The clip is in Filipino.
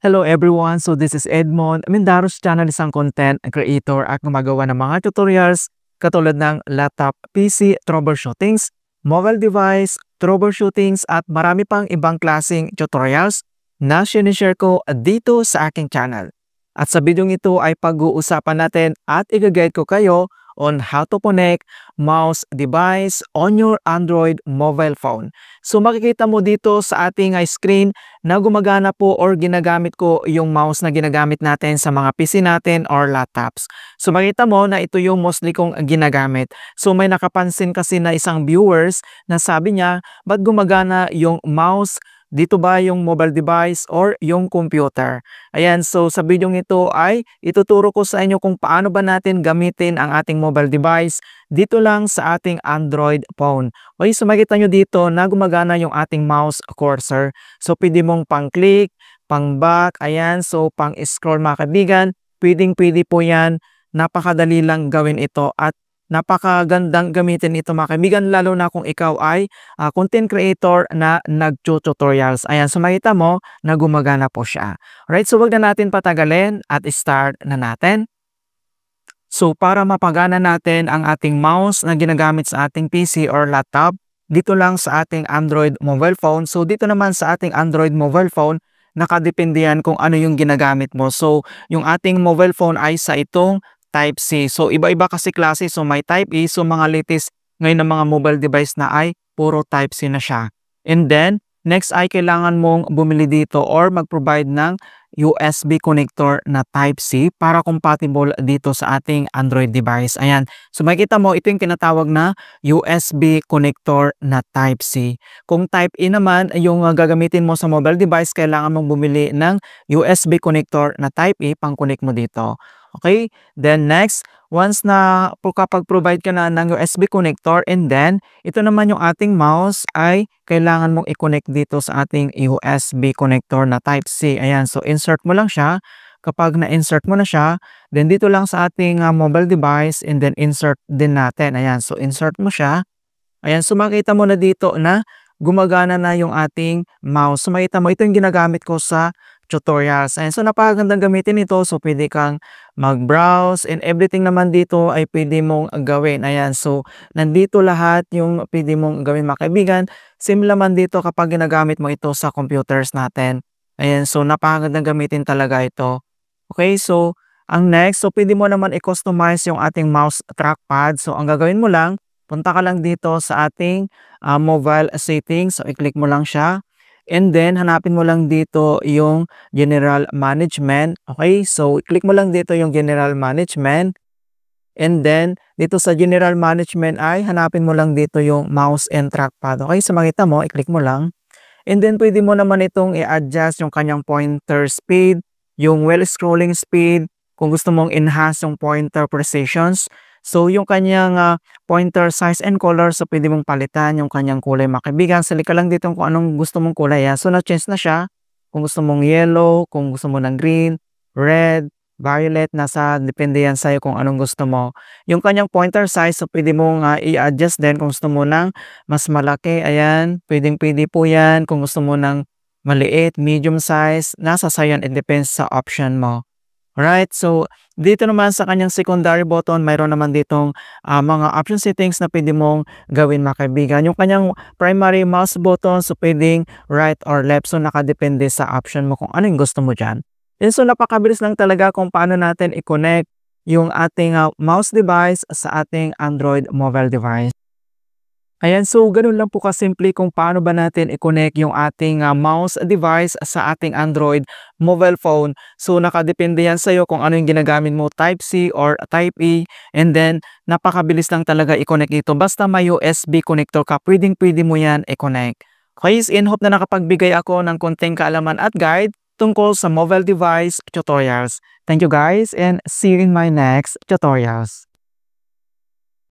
Hello everyone, so this is Edmond, Mindaros channel, isang content creator at gumagawa ng mga tutorials katulad ng laptop, PC, troubleshootings, mobile device, troubleshootings at marami pang ibang klaseng tutorials na sinishare ko dito sa aking channel. At sa video ito ay pag-uusapan natin at i-guide ko kayo on how to connect mouse device on your Android mobile phone. So makikita mo dito sa ating screen na gumagana po or ginagamit ko yung mouse na ginagamit natin sa mga PC natin or laptops. So makita mo na ito yung mostly kong ginagamit. So may nakapansin kasi na isang viewers na sabi niya, ba't gumagana yung mouse? Dito ba yung mobile device or yung computer? Ayan, so sa video ito ay ituturo ko sa inyo kung paano ba natin gamitin ang ating mobile device dito lang sa ating Android phone. Okay, so makita nyo dito na gumagana yung ating mouse cursor. So pwede mong pang-click, pang-back, ayan, so pang-scroll mga kaibigan. Pwedeng-pwede po yan. Napakadali lang gawin ito at napakagandang gamitin ito mga kaibigan, lalo na kung ikaw ay content creator na nag-tutorials. Ayan, so makita mo na gumagana po siya. Alright, so wag na natin patagalin at start na natin. So para mapagana natin ang ating mouse na ginagamit sa ating PC or laptop, dito lang sa ating Android mobile phone. So dito naman sa ating Android mobile phone, nakadepende yan kung ano yung ginagamit mo. So yung ating mobile phone ay sa itong Type C. So, iba-iba kasi klase. So, may Type E. So, mga latest ngayon ng mga mobile device na ay puro Type C na siya. And then, next ay kailangan mong bumili dito or mag-provide ng USB connector na Type C para compatible dito sa ating Android device. Ayan. So, makikita mo, ito yung tinatawag na USB connector na Type C. Kung Type E naman, yung gagamitin mo sa mobile device, kailangan mong bumili ng USB connector na Type E pang-connect mo dito. Okay, then next, once na kapag provide ka na ng USB connector, and then ito naman yung ating mouse ay kailangan mong i-connect dito sa ating USB connector na Type C. Ayan, so insert mo lang siya. Kapag na-insert mo na siya, then dito lang sa ating mobile device, and then insert din natin. Ayan, so insert mo siya. Ayan, so makita mo na dito na gumagana na yung ating mouse. So makita mo, ito yung ginagamit ko sa tutorials. Ayan, so napakagandang gamitin ito. So pwede kang mag-browse and everything naman dito ay pwede mong gawin. Ayan, so nandito lahat yung pwede mong gawin mga kaibigan. Same naman dito kapag ginagamit mo ito sa computers natin. Ayan, so napakagandang gamitin talaga ito. Okay, so ang next, so pwede mo naman i-customize yung ating mouse trackpad. So ang gagawin mo lang, punta ka lang dito sa ating mobile settings. So i-click mo lang siya. And then, hanapin mo lang dito yung General Management. Okay, so click mo lang dito yung General Management. And then, dito sa General Management ay hanapin mo lang dito yung Mouse and Trackpad. Okay, so makita mo, i-click mo lang. And then, pwede mo naman itong i-adjust yung kanyang pointer speed, yung well scrolling speed, kung gusto mong enhance yung pointer precisions. So, yung kanyang pointer size and color, so pwede mong palitan yung kanyang kulay mga kaibigan. Sali ka lang dito kung anong gusto mong kulay. So, na-change na siya. Kung gusto mong yellow, kung gusto mo ng green, red, violet, depende yan sa'yo kung anong gusto mo. Yung kanyang pointer size, so pwede mong i-adjust din kung gusto mo ng mas malaki. Ayan, pwedeng-pwede po yan. Kung gusto mo ng maliit, medium size, nasa sa'yo yan. It depends sa option mo. Alright, so dito naman sa kanyang secondary button, mayroon naman ditong mga option settings na pwede mong gawin mga kaibigan. Yung kanyang primary mouse button, so pwedeng right or left, so nakadepende sa option mo kung ano yung gusto mo dyan. And so napakabilis lang talaga kung paano natin i-connect yung ating mouse device sa ating Android mobile device. Ayan, so ganun lang po kasimple kung paano ba natin i-connect yung ating mouse device sa ating Android mobile phone. So nakadepende yan sa'yo kung ano yung ginagamit mo, Type C or Type E. And then napakabilis lang talaga i-connect ito. Basta may USB connector ka, pwedeng-pwede mo yan i-connect. Guys, in hope na nakapagbigay ako ng konting kaalaman at guide tungkol sa mobile device tutorials. Thank you guys and see you in my next tutorials.